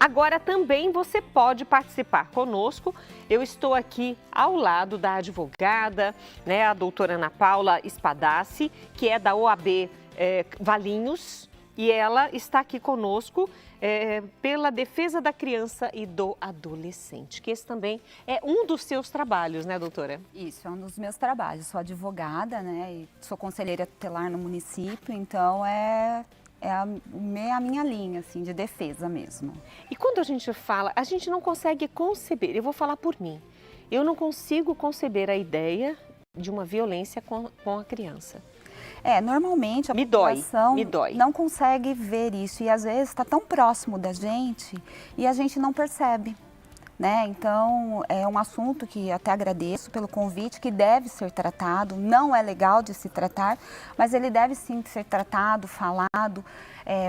Agora também você pode participar conosco. Eu estou aqui ao lado da advogada, né, a doutora Ana Paula Spadassi, que é da OAB Valinhos, e ela está aqui conosco pela defesa da criança e do adolescente, que esse também é um dos seus trabalhos, né, doutora? Isso, é um dos meus trabalhos. Sou advogada, né, e sou conselheira tutelar no município, então é a minha linha, assim, de defesa mesmo. E quando a gente fala, a gente não consegue conceber, eu vou falar por mim, eu não consigo conceber a ideia de uma violência com a criança. Normalmente a população não consegue ver isso e às vezes está tão próximo da gente e a gente não percebe, né? Então é um assunto que até agradeço pelo convite, que deve ser tratado, não é legal de se tratar, mas ele deve sim ser tratado, falado,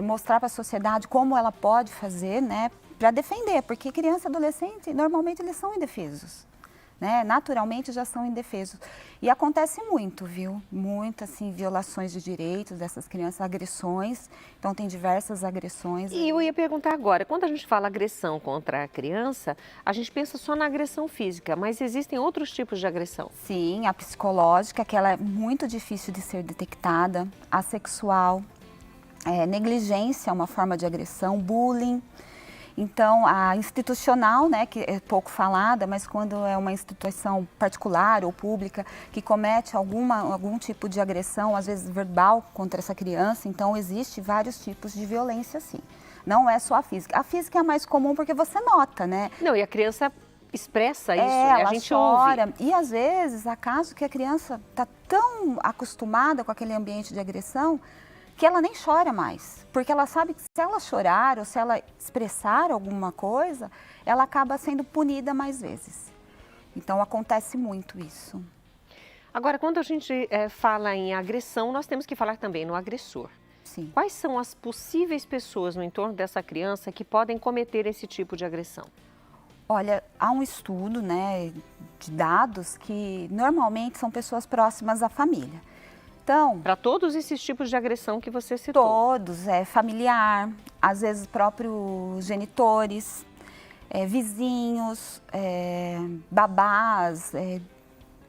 mostrar para a sociedade como ela pode fazer, né? Para defender, porque criança e adolescente normalmente eles são indefesos. Né? Naturalmente já são indefesos. E acontece muito, viu? Muitas, assim, violações de direitos dessas crianças, agressões. Então, tem diversas agressões. E eu ia perguntar agora, quando a gente fala agressão contra a criança, a gente pensa só na agressão física, mas existem outros tipos de agressão? Sim, a psicológica, que ela é muito difícil de ser detectada, a sexual, negligência é uma forma de agressão, bullying. Então, a institucional, né, que é pouco falada, mas quando é uma instituição particular ou pública que comete algum tipo de agressão, às vezes verbal, contra essa criança, então existe vários tipos de violência, sim. Não é só a física. A física é a mais comum porque você nota, né? Não, e a criança expressa isso, né? Ela A gente chora. ouve. E às vezes, acaso que a criança está tão acostumada com aquele ambiente de agressão, que ela nem chora mais, porque ela sabe que se ela chorar ou se ela expressar alguma coisa, ela acaba sendo punida mais vezes. Então acontece muito isso. Agora, quando a gente fala em agressão, nós temos que falar também no agressor. Sim. Quais são as possíveis pessoas no entorno dessa criança que podem cometer esse tipo de agressão? Olha, há um estudo, né, de dados que normalmente são pessoas próximas à família. Então, para todos esses tipos de agressão que você citou? Todos, familiar, às vezes próprios genitores, vizinhos, babás,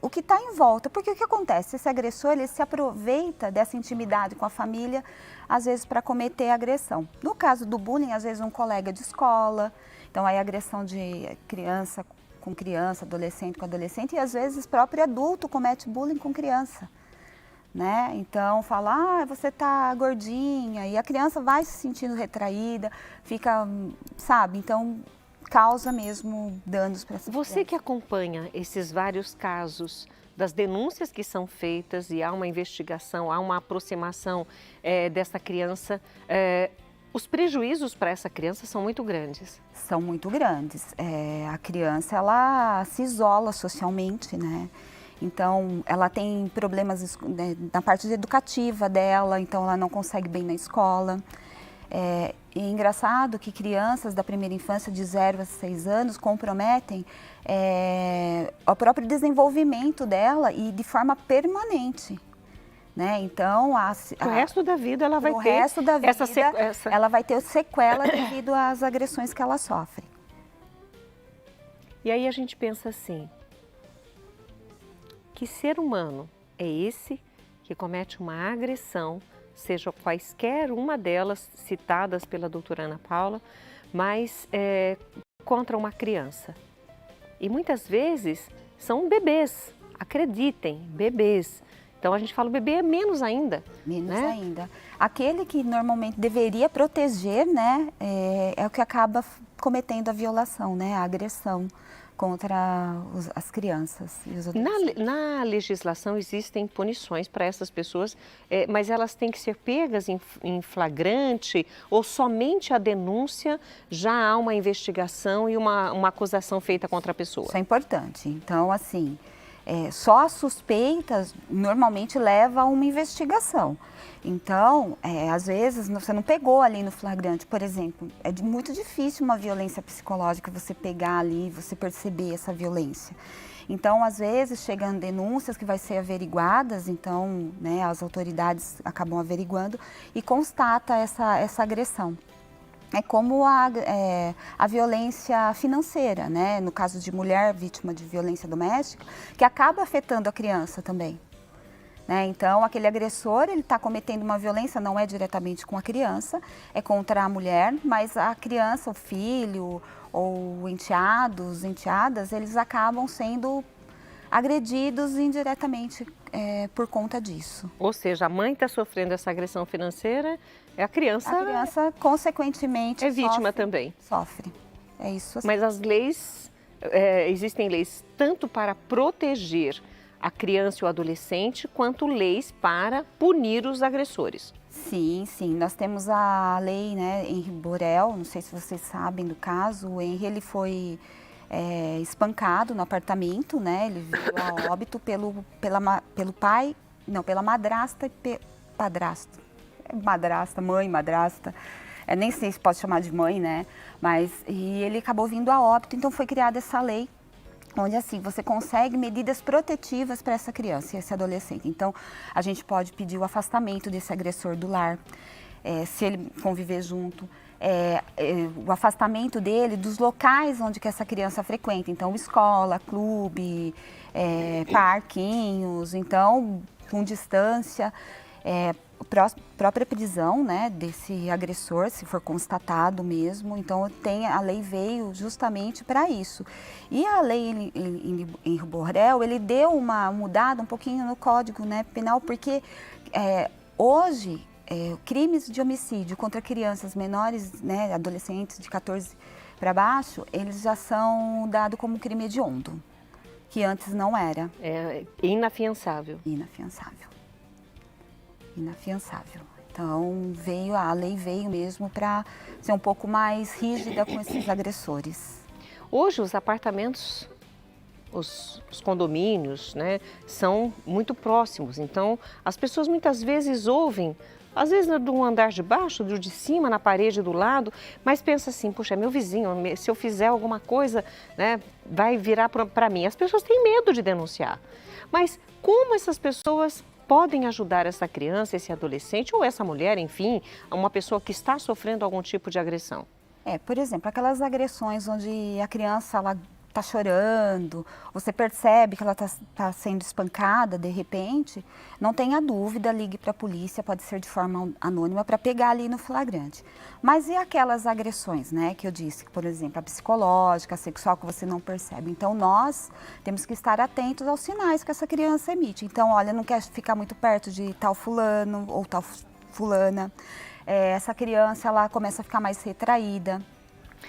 o que está em volta. Porque o que acontece? Esse agressor, ele se aproveita dessa intimidade com a família, às vezes para cometer agressão. No caso do bullying, às vezes um colega de escola, então aí agressão de criança com criança, adolescente com adolescente, e às vezes próprio adulto comete bullying com criança. Né? Então, fala, você tá gordinha, e a criança vai se sentindo retraída, fica, sabe? Então, causa mesmo danos para essa criança. Você que acompanha esses vários casos, das denúncias que são feitas e há uma investigação, há uma aproximação dessa criança, os prejuízos para essa criança são muito grandes. São muito grandes. A criança, ela se isola socialmente, né? Então, ela tem problemas na parte educativa dela, então ela não consegue bem na escola. É engraçado que crianças da primeira infância, de 0 a 6 anos, comprometem o próprio desenvolvimento dela e de forma permanente. Né? Então, o resto da vida ela vai ter resto da vida, essa... ela vai ter sequela devido às agressões que ela sofre. E aí a gente pensa assim, que ser humano é esse que comete uma agressão, seja quaisquer uma delas citadas pela doutora Ana Paula, mas contra uma criança. E muitas vezes são bebês, acreditem, bebês. Então a gente fala o bebê é menos ainda. Menos, né? ainda. Aquele que normalmente deveria proteger, né, é o que acaba cometendo a violação, né, a agressão contra as crianças e os adolescentes. Na legislação existem punições para essas pessoas, mas elas têm que ser pegas em flagrante ou somente a denúncia já há uma investigação e uma acusação feita contra a pessoa? Isso é importante. Então, assim, só as suspeitas normalmente leva a uma investigação. Então, às vezes, você não pegou ali no flagrante, por exemplo, é muito difícil uma violência psicológica você pegar ali, você perceber essa violência. Então, às vezes, chegam denúncias que vai ser averiguadas, então, né, as autoridades acabam averiguando e constata essa agressão. É como a violência financeira, né? No caso de mulher vítima de violência doméstica, que acaba afetando a criança também. Né? Então, aquele agressor, ele está cometendo uma violência, não é diretamente com a criança, é contra a mulher, mas a criança, o filho ou enteados, enteadas, eles acabam sendo agredidos indiretamente por conta disso. Ou seja, a mãe está sofrendo essa agressão financeira, a criança, consequentemente, é vítima também. Sofre, é isso. Mas as leis, existem leis tanto para proteger a criança e o adolescente, quanto leis para punir os agressores. Sim, sim. Nós temos a lei, né, Henri Borel, não sei se vocês sabem do caso. O Henri, ele foi espancado no apartamento, né? Ele veio a óbito pelo pai, não, pela madrasta e padrasto. Madrasta, mãe, madrasta. Nem sei se pode chamar de mãe, né? E ele acabou vindo a óbito, então foi criada essa lei, onde assim você consegue medidas protetivas para essa criança e esse adolescente. Então, a gente pode pedir o afastamento desse agressor do lar, se ele conviver junto, o afastamento dele dos locais onde que essa criança frequenta. Então, escola, clube, parquinhos, então, com distância, própria prisão, né, desse agressor, se for constatado mesmo. Então, a lei veio justamente para isso. E a lei em Borel, ele deu uma mudada um pouquinho no Código, né, Penal, porque hoje, crimes de homicídio contra crianças menores, né, adolescentes de 14 para baixo, eles já são dados como crime hediondo, que antes não era. É inafiançável. Inafiançável. Inafiançável. Então, a lei veio mesmo para ser um pouco mais rígida com esses agressores. Hoje, os apartamentos, os condomínios, né, são muito próximos. Então, as pessoas muitas vezes ouvem, às vezes do andar de baixo, do de cima, na parede do lado, mas pensa assim, poxa, é meu vizinho, se eu fizer alguma coisa, né, vai virar para mim. As pessoas têm medo de denunciar. Mas como essas pessoas podem ajudar essa criança, esse adolescente ou essa mulher, enfim, uma pessoa que está sofrendo algum tipo de agressão? Por exemplo, aquelas agressões onde a criança está chorando, você percebe que ela está sendo espancada de repente, não tenha dúvida, ligue para a polícia, pode ser de forma anônima, para pegar ali no flagrante. Mas e aquelas agressões, né, que eu disse, por exemplo, a psicológica, a sexual, que você não percebe? Então, nós temos que estar atentos aos sinais que essa criança emite. Então, olha, não quer ficar muito perto de tal fulano ou tal fulana. Essa criança, ela começa a ficar mais retraída.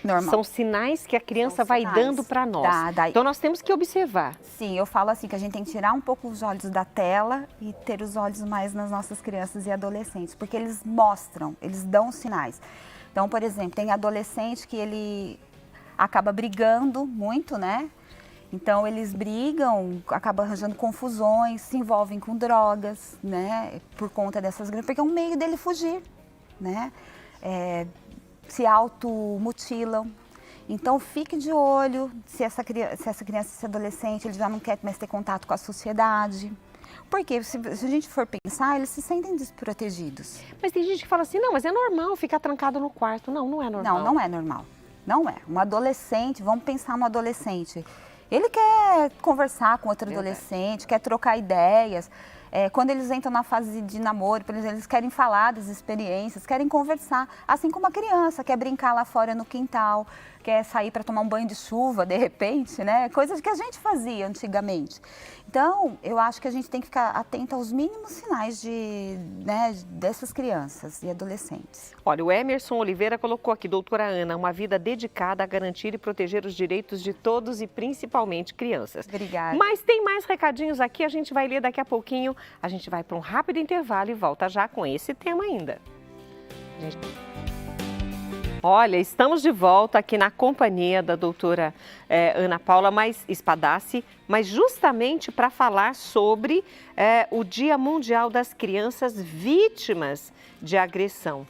Normal. São sinais que a criança vai dando para nós. Então, nós temos que observar. Sim, eu falo assim que a gente tem que tirar um pouco os olhos da tela e ter os olhos mais nas nossas crianças e adolescentes, porque eles mostram, eles dão sinais. Então, por exemplo, tem adolescente que ele acaba brigando muito, né? Então, eles brigam, acabam arranjando confusões, se envolvem com drogas, né? Por conta dessas brigas, porque é um meio dele fugir, né? Se automutilam. Então, fique de olho se essa criança, esse adolescente, ele já não quer mais ter contato com a sociedade. Porque se a gente for pensar, eles se sentem desprotegidos. Mas tem gente que fala assim, não, mas é normal ficar trancado no quarto. Não, não é normal. Não, não é normal. Não é. Um adolescente, vamos pensar no adolescente. Ele quer conversar com outro adolescente, quer trocar ideias. Quando eles entram na fase de namoro, por exemplo, eles querem falar das experiências, querem conversar. Assim como a criança quer brincar lá fora no quintal, quer sair para tomar um banho de chuva, de repente, né? Coisas que a gente fazia antigamente. Então, eu acho que a gente tem que ficar atento aos mínimos sinais dessas crianças e adolescentes. Olha, o Emerson Oliveira colocou aqui, doutora Ana, uma vida dedicada a garantir e proteger os direitos de todos e principalmente crianças. Obrigada. Mas tem mais recadinhos aqui, a gente vai ler daqui a pouquinho. A gente vai para um rápido intervalo e volta já com esse tema ainda. Olha, estamos de volta aqui na companhia da doutora Ana Paula Spadassi, mas justamente para falar sobre o Dia Mundial das Crianças Vítimas de Agressão.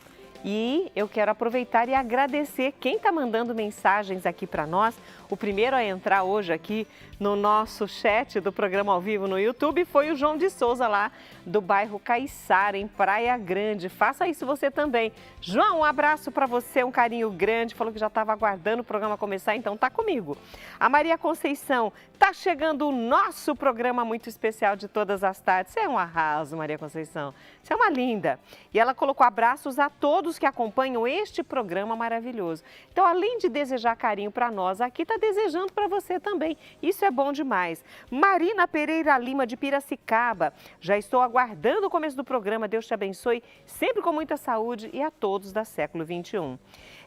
E eu quero aproveitar e agradecer quem está mandando mensagens aqui para nós. O primeiro a entrar hoje aqui no nosso chat do programa ao vivo no YouTube foi o João de Souza, lá do bairro Caiçara, em Praia Grande. Faça isso você também. João, um abraço para você, um carinho grande. Falou que já estava aguardando o programa começar, então tá comigo. A Maria Conceição, tá chegando o nosso programa muito especial de todas as tardes. Você é um arraso, Maria Conceição. Você é uma linda. E ela colocou abraços a todos que acompanham este programa maravilhoso. Então, além de desejar carinho para nós, aqui está desejando para você também. Isso é bom demais. Marina Pereira Lima, de Piracicaba. Já estou aguardando o começo do programa. Deus te abençoe, sempre com muita saúde, e a todos da Século XXI.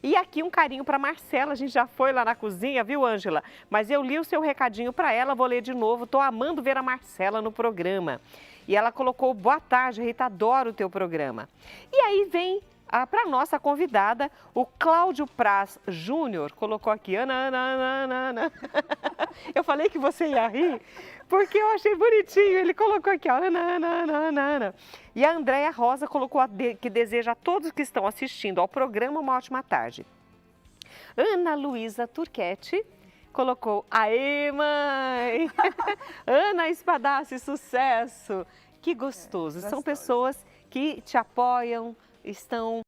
E aqui um carinho para Marcela. A gente já foi lá na cozinha, viu, Ângela? Mas eu li o seu recadinho para ela, vou ler de novo. Estou amando ver a Marcela no programa. E ela colocou: boa tarde, Rita, adoro o teu programa. E aí vem para nossa convidada, o Cláudio Praz Júnior, colocou aqui, Ana, Ana, Ana, Ana. Eu falei que você ia rir, porque eu achei bonitinho. Ele colocou aqui, ó, Ana, Ana, Ana, Ana, Ana. E a Andréia Rosa colocou que deseja a todos que estão assistindo ao programa uma ótima tarde. Ana Luísa Turquete colocou: aê, mãe! Ana Espadassi, sucesso! Que gostoso! São pessoas que te apoiam, estão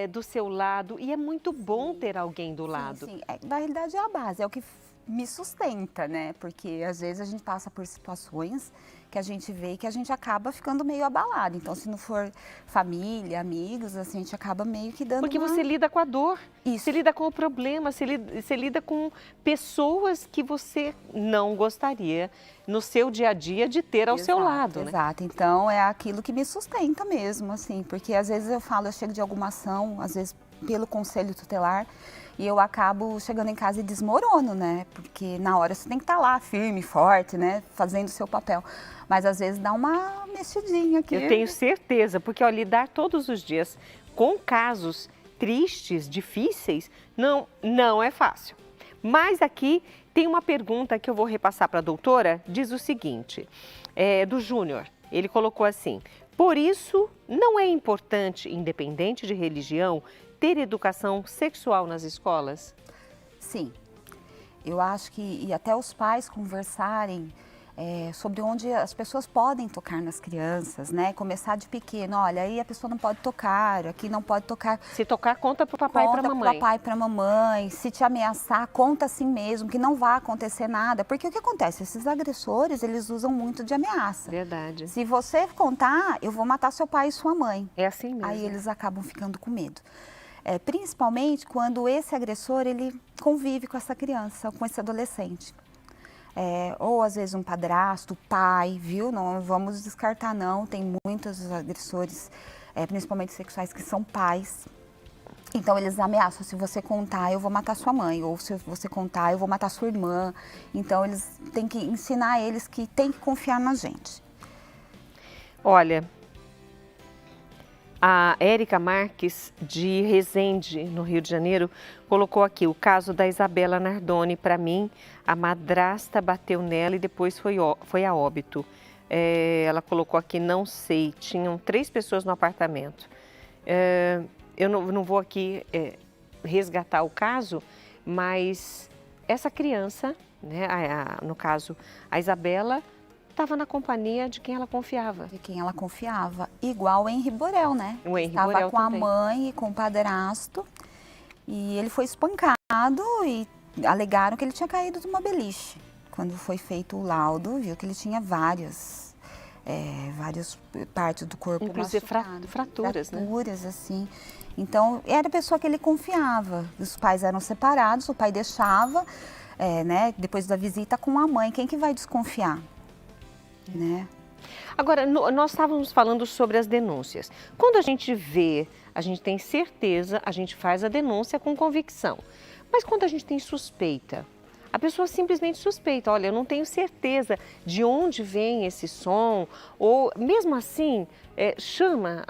do seu lado, e é muito bom ter alguém do lado. Sim. Na realidade é a base, é o que me sustenta, né? Porque às vezes a gente passa por situações que a gente vê que a gente acaba ficando meio abalado. Então, se não for família, amigos, assim, a gente acaba meio que dando Porque você lida com a dor, você lida com o problema, você lida com pessoas que você não gostaria no seu dia a dia de ter ao seu lado, né? Exato, então é aquilo que me sustenta mesmo, assim, porque às vezes eu chego de alguma ação, às vezes pelo conselho tutelar, e eu acabo chegando em casa e desmorono, né? Porque na hora você tem que estar lá firme, forte, né? Fazendo o seu papel. Mas às vezes dá uma mexidinha aqui. Eu tenho certeza, porque ó, lidar todos os dias com casos tristes, difíceis, não é fácil. Mas aqui tem uma pergunta que eu vou repassar para a doutora, diz o seguinte, do Júnior. Ele colocou assim: por isso não é importante, independente de religião, ter educação sexual nas escolas? Sim, eu acho que, e até os pais conversarem sobre onde as pessoas podem tocar nas crianças, né? Começar de pequeno, olha, aí a pessoa não pode tocar, aqui não pode tocar. Se tocar, conta para o papai e para a mamãe. Conta para o papai e para a mamãe. Se te ameaçar, conta assim mesmo, que não vai acontecer nada. Porque o que acontece? Esses agressores, eles usam muito de ameaça. Verdade. Se você contar, eu vou matar seu pai e sua mãe. É assim mesmo. Aí eles acabam ficando com medo. Principalmente quando esse agressor, ele convive com essa criança, com esse adolescente. Ou às vezes um padrasto, pai, viu? Não vamos descartar não, tem muitos agressores, principalmente sexuais, que são pais. Então eles ameaçam: se você contar, eu vou matar sua mãe, ou se você contar, eu vou matar sua irmã. Então eles têm que ensinar eles que tem que confiar na gente. Olha, a Érica Marques, de Resende, no Rio de Janeiro, colocou aqui o caso da Isabela Nardoni. Para mim, a madrasta bateu nela e depois foi a óbito. Ela colocou aqui, não sei, tinham 3 pessoas no apartamento. Eu não vou aqui resgatar o caso, mas essa criança, né, no caso, a Isabela, estava na companhia de quem ela confiava. De quem ela confiava. Igual o Henri Borel, né? O Henri estava Borel com também. A mãe e com o padrasto. E ele foi espancado e alegaram que ele tinha caído de uma beliche. Quando foi feito o laudo, viu que ele tinha várias partes do corpo inclusive machucado, fraturas, né? Fraturas, assim. Então, era a pessoa que ele confiava. Os pais eram separados, o pai deixava, né, depois da visita com a mãe. Quem que vai desconfiar? Né? Agora, nós estávamos falando sobre as denúncias. Quando a gente vê, a gente tem certeza, a gente faz a denúncia com convicção. Mas quando a gente tem suspeita, a pessoa simplesmente suspeita: olha, eu não tenho certeza de onde vem esse som, ou mesmo assim, chama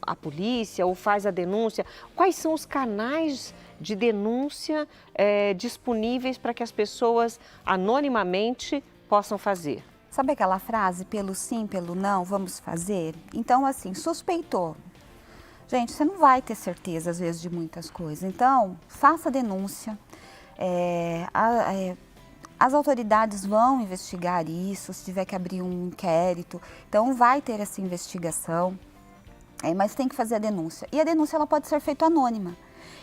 a polícia ou faz a denúncia. Quais são os canais de denúncia disponíveis para que as pessoas anonimamente possam fazer? Sabe aquela frase, pelo sim, pelo não, vamos fazer? Então, assim, suspeitou. Gente, você não vai ter certeza, às vezes, de muitas coisas. Então, faça a denúncia. As autoridades vão investigar isso, se tiver que abrir um inquérito. Então, vai ter essa investigação, mas tem que fazer a denúncia. E a denúncia ela pode ser feita anônima.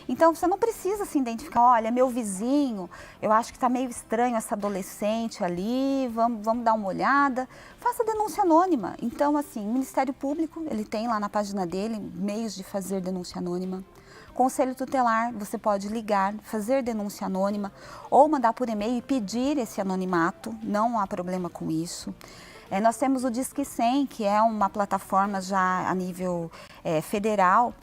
Então, você não precisa se identificar, olha, meu vizinho, eu acho que está meio estranho essa adolescente ali, vamos dar uma olhada. Faça denúncia anônima. Então, assim, o Ministério Público, ele tem lá na página dele meios de fazer denúncia anônima. Conselho Tutelar, você pode ligar, fazer denúncia anônima ou mandar por e-mail e pedir esse anonimato, não há problema com isso. Nós temos o Disque 100, que é uma plataforma já a nível federal,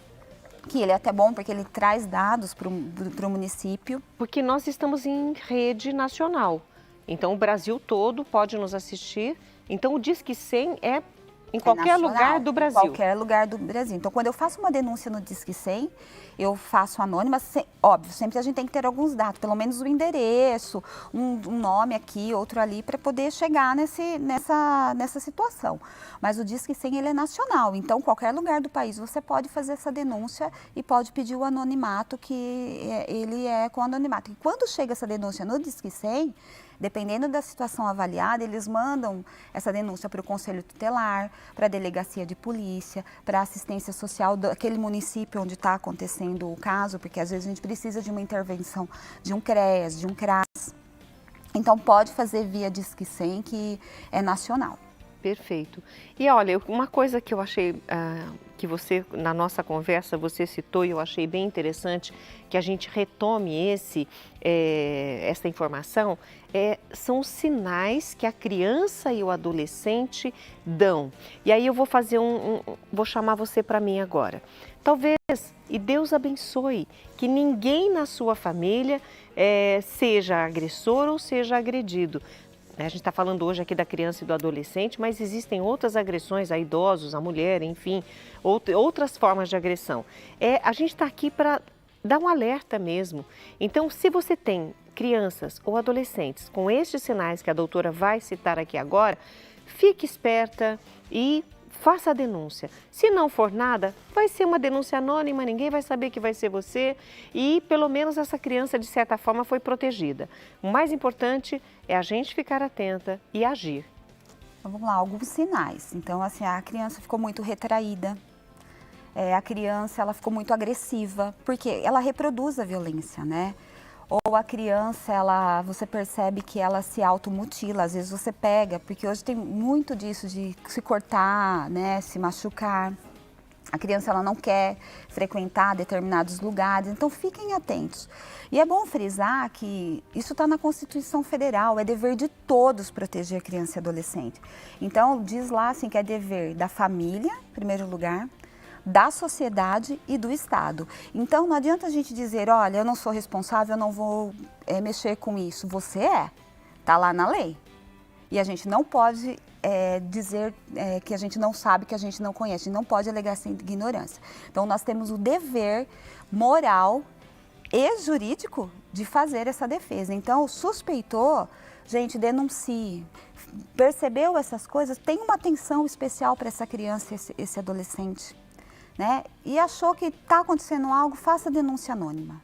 que ele é até bom porque ele traz dados para o município. Porque nós estamos em rede nacional, então o Brasil todo pode nos assistir, então o Disque 100 é em qualquer lugar do Brasil. Em qualquer lugar do Brasil. Então, quando eu faço uma denúncia no Disque 100, eu faço anônima, óbvio, sempre a gente tem que ter alguns dados, pelo menos o endereço, um nome aqui, outro ali, para poder chegar nessa situação. Mas o Disque 100, ele é nacional, então qualquer lugar do país você pode fazer essa denúncia e pode pedir o anonimato, que ele é com anonimato. E quando chega essa denúncia no Disque 100, dependendo da situação avaliada, eles mandam essa denúncia para o Conselho Tutelar, para a Delegacia de Polícia, para a assistência social daquele município onde está acontecendo o caso, porque às vezes a gente precisa de uma intervenção de um CREAS, de um CRAS. Então pode fazer via Disque 100, que é nacional. Perfeito. E olha, uma coisa que eu achei que você, na nossa conversa, você citou e eu achei bem interessante que a gente retome essa informação, são os sinais que a criança e o adolescente dão. E aí eu vou fazer vou chamar você para mim agora. Talvez, e Deus abençoe, que ninguém na sua família seja agressor ou seja agredido. A gente está falando hoje aqui da criança e do adolescente, mas existem outras agressões a idosos, a mulher, enfim, outras formas de agressão. A gente está aqui para dar um alerta mesmo. Então, se você tem crianças ou adolescentes com estes sinais que a doutora vai citar aqui agora, fique esperta e faça a denúncia. Se não for nada, vai ser uma denúncia anônima, ninguém vai saber que vai ser você e pelo menos essa criança de certa forma foi protegida. O mais importante é a gente ficar atenta e agir. Então, vamos lá, alguns sinais. Então, assim, a criança ficou muito retraída, a criança ela ficou muito agressiva, porque ela reproduz a violência, né? Ou a criança, você percebe que ela se automutila, às vezes você pega, porque hoje tem muito disso de se cortar, né, se machucar. A criança ela não quer frequentar determinados lugares, então fiquem atentos. E é bom frisar que isso está na Constituição Federal, é dever de todos proteger a criança e adolescente. Então diz lá assim, que é dever da família, em primeiro lugar, da sociedade e do Estado. Então não adianta a gente dizer, olha, eu não sou responsável, eu não vou mexer com isso. Você está lá na lei. E a gente não pode dizer que a gente não sabe, que a gente não conhece, a gente não pode alegar sem ignorância. Então nós temos o dever moral e jurídico de fazer essa defesa. Então suspeitou, gente, denuncie. Percebeu essas coisas, tem uma atenção especial para essa criança e esse adolescente. Né? E achou que está acontecendo algo, faça denúncia anônima.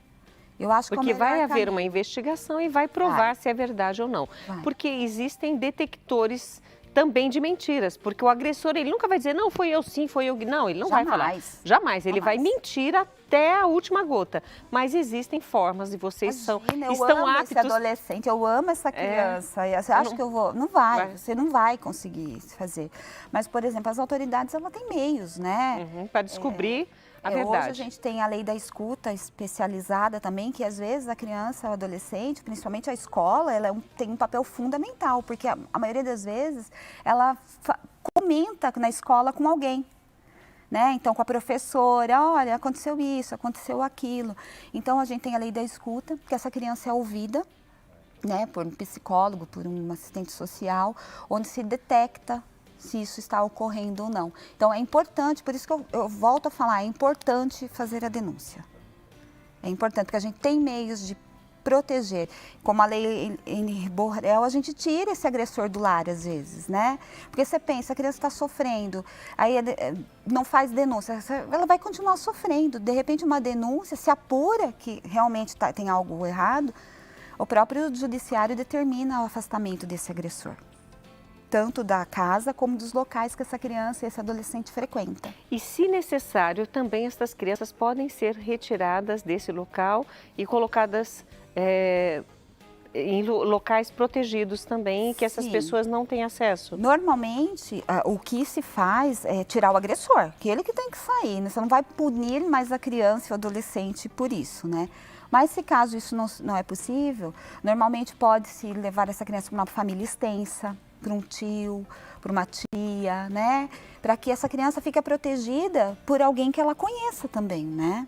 Eu acho que porque vai haver uma investigação e vai provar se é verdade ou não. Porque existem detectores também de mentiras, porque o agressor, ele nunca vai dizer, não, foi eu sim, foi eu. Não, ele não vai falar. Jamais, ele vai mentir até a última gota. Mas existem formas e vocês estão aptos. Eu amo esse adolescente, eu amo essa criança. Você acha que eu vou? Não vai, você não vai conseguir fazer. Mas, por exemplo, as autoridades, ela tem meios, né? Para descobrir a verdade. Hoje a gente tem a lei da escuta especializada também, que às vezes a criança, o adolescente, principalmente a escola, ela tem um papel fundamental, porque a maioria das vezes ela comenta na escola com alguém, né? Então com a professora, olha, aconteceu isso, aconteceu aquilo. Então a gente tem a lei da escuta, que essa criança é ouvida, né, por um psicólogo, por um assistente social, onde se detecta se isso está ocorrendo ou não. Então é importante, por isso que eu volto a falar, é importante fazer a denúncia. É importante, porque a gente tem meios de proteger. Como a lei Henri Borel, a gente tira esse agressor do lar às vezes, né? Porque você pensa, a criança está sofrendo, aí não faz denúncia, ela vai continuar sofrendo. De repente uma denúncia se apura que realmente tem algo errado, o próprio judiciário determina o afastamento desse agressor, tanto da casa como dos locais que essa criança e esse adolescente frequenta. E, se necessário, também essas crianças podem ser retiradas desse local e colocadas em locais protegidos também, que essas pessoas não têm acesso? Normalmente, o que se faz é tirar o agressor, que ele que tem que sair, né? Você não vai punir mais a criança e o adolescente por isso, né? Mas se caso isso não é possível, normalmente pode-se levar essa criança para uma família extensa, para um tio, para uma tia, né? Para que essa criança fique protegida por alguém que ela conheça também, né?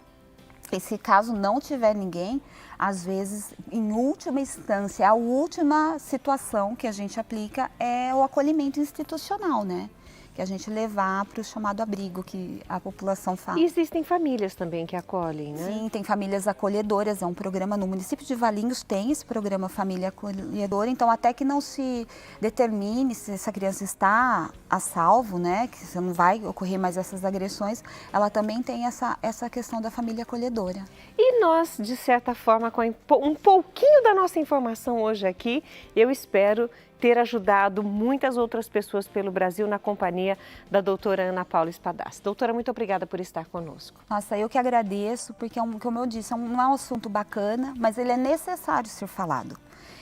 E se caso não tiver ninguém, às vezes, em última instância, a última situação que a gente aplica é o acolhimento institucional, né? Que a gente levar para o chamado abrigo que a população fala. E existem famílias também que acolhem, né? Sim, tem famílias acolhedoras, é um programa no município de Valinhos, tem esse programa Família Acolhedora, então até que não se determine se essa criança está a salvo, né, que não vai ocorrer mais essas agressões, ela também tem essa questão da família acolhedora. E nós, de certa forma, com um pouquinho da nossa informação hoje aqui, eu espero ter ajudado muitas outras pessoas pelo Brasil na companhia da doutora Ana Paula Spadassi. Doutora, muito obrigada por estar conosco. Nossa, eu que agradeço, porque, como eu disse, não é um assunto bacana, mas ele é necessário ser falado.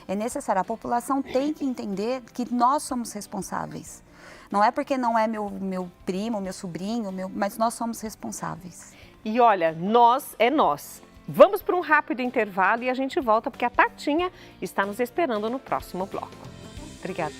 É necessário, a população tem que entender que nós somos responsáveis. Não é porque não é meu primo, meu sobrinho, mas nós somos responsáveis. E olha, nós é nós. Vamos para um rápido intervalo e a gente volta, porque a Tatinha está nos esperando no próximo bloco. Obrigada.